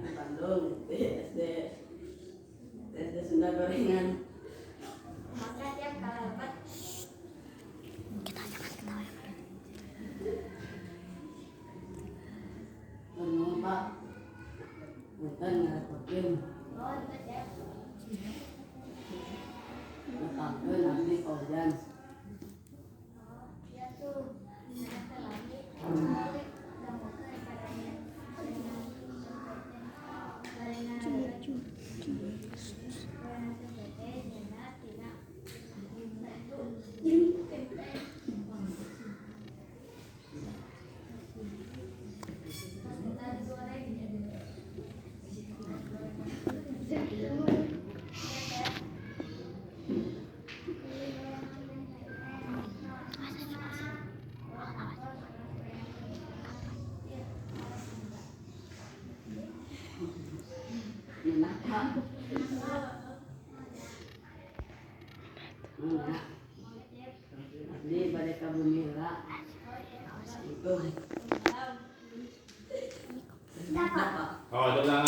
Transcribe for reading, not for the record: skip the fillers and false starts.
di Bandung di SD Sunda Gorengan. Maka tiap kali dapat Pak, bukan ngerepotin. Letakkan nanti hujan. Enak Pak. Enak. Ini pada kabumila. Itu. Dapat. Oh, itu lah.